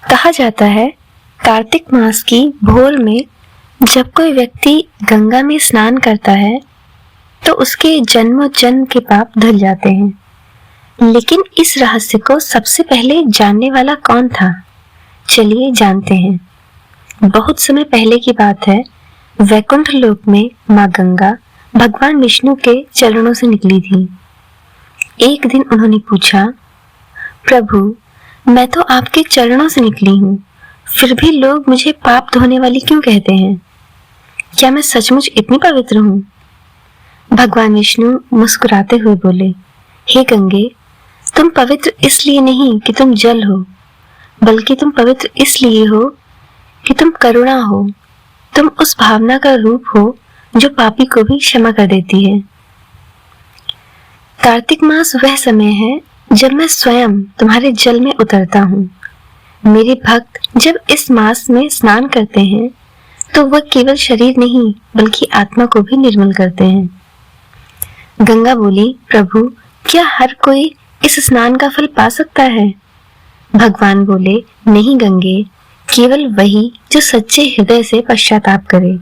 कहा जाता है कार्तिक मास की भोर में जब कोई व्यक्ति गंगा में स्नान करता है तो उसके जन्म जन्म के पाप धुल जाते हैं। लेकिन इस रहस्य को सबसे पहले जानने वाला कौन था? चलिए जानते हैं। बहुत समय पहले की बात है। वैकुंठ लोक में माँ गंगा भगवान विष्णु के चरणों से निकली थी। एक दिन उन्होंने पूछा, प्रभु, मैं तो आपके चरणों से निकली हूँ, फिर भी लोग मुझे पाप धोने वाली क्यों कहते हैं? क्या मैं सचमुच इतनी पवित्र हूँ? भगवान विष्णु मुस्कुराते हुए बोले, हे गंगे, तुम पवित्र इसलिए नहीं कि तुम जल हो, बल्कि तुम पवित्र इसलिए हो कि तुम करुणा हो। तुम उस भावना का रूप हो जो पापी को भी क्षमा कर देती है। कार्तिक मास वह समय है जब मैं स्वयं तुम्हारे जल में उतरता हूँ। मेरे भक्त जब इस मास में स्नान करते हैं तो वह केवल शरीर नहीं बल्कि आत्मा को भी निर्मल करते हैं। गंगा बोली, प्रभु, क्या हर कोई इस स्नान का फल पा सकता है? भगवान बोले, नहीं गंगे, केवल वही जो सच्चे हृदय से पश्चाताप करे,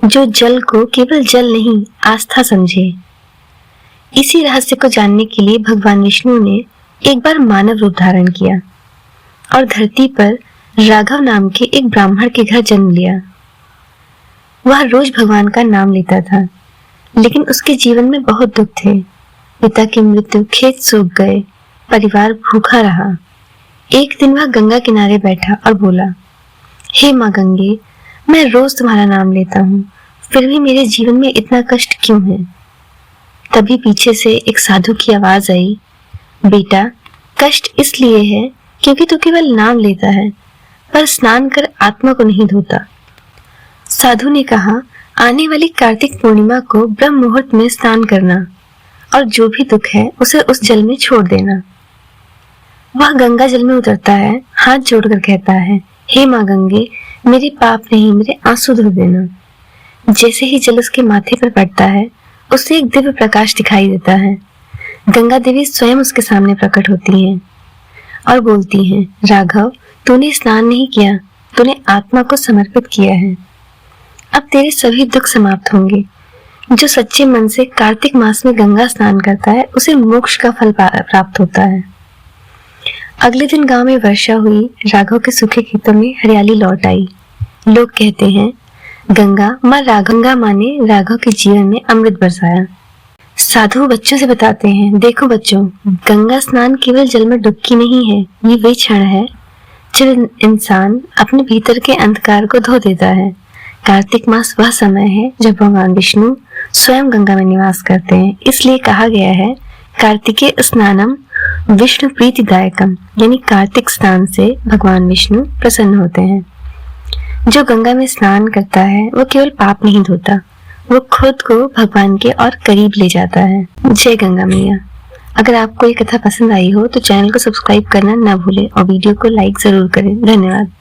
जो जल को केवल जल नहीं आस्था समझे। इसी रहस्य को जानने के लिए भगवान विष्णु ने एक बार मानव रूप धारण किया और धरती पर राघव नाम के एक ब्राह्मण के घर जन्म लिया। वह रोज भगवान का नाम लेता था, लेकिन उसके जीवन में बहुत दुख थे। पिता की मृत्यु, खेत सूख गए, परिवार भूखा रहा। एक दिन वह गंगा किनारे बैठा और बोला, हे माँ गंगे, मैं रोज तुम्हारा नाम लेता हूँ, फिर भी मेरे जीवन में इतना कष्ट क्यों है? तभी पीछे से एक साधु की आवाज आई, बेटा, कष्ट इसलिए है क्योंकि तू केवल नाम लेता है पर स्नान कर आत्मा को नहीं धोता। साधु ने कहा, आने वाली कार्तिक पूर्णिमा को ब्रह्म मुहूर्त में स्नान करना और जो भी दुख है उसे उस जल में छोड़ देना। वह गंगा जल में उतरता है, हाथ जोड़कर कहता है, हे माँ गंगे, मेरे पाप नहीं, मेरे आंसू धो देना। जैसे ही जल उसके माथे पर पड़ता है उसे एक दिव्य प्रकाश दिखाई देता है। गंगा देवी स्वयं उसके सामने प्रकट होती हैं और बोलती हैं, राघव, तूने स्नान नहीं किया, तूने आत्मा को समर्पित किया है। अब तेरे सभी दुख समाप्त होंगे। जो सच्चे मन से कार्तिक मास में गंगा स्नान करता है उसे मोक्ष का फल प्राप्त होता है। अगले दिन गांव में वर्षा हुई। राघव के सूखे खेतों में हरियाली लौट आई। लोग कहते हैं, गंगा माँ ने राघव के जीवन में अमृत बरसाया। साधु बच्चों से बताते हैं, देखो बच्चों, गंगा स्नान केवल जल में डुबकी नहीं है, ये वे क्षण है जब इंसान अपने भीतर के अंधकार को धो देता है। कार्तिक मास वह समय है जब भगवान विष्णु स्वयं गंगा में निवास करते हैं। इसलिए कहा गया है, कार्तिके स्नानम विष्णु प्रीतिदायकम, यानी कार्तिक स्नान से भगवान विष्णु प्रसन्न होते हैं। जो गंगा में स्नान करता है वो केवल पाप नहीं धोता, वो खुद को भगवान के और करीब ले जाता है। जय गंगा मैया। अगर आपको ये कथा पसंद आई हो तो चैनल को सब्सक्राइब करना ना भूलें और वीडियो को लाइक जरूर करें। धन्यवाद।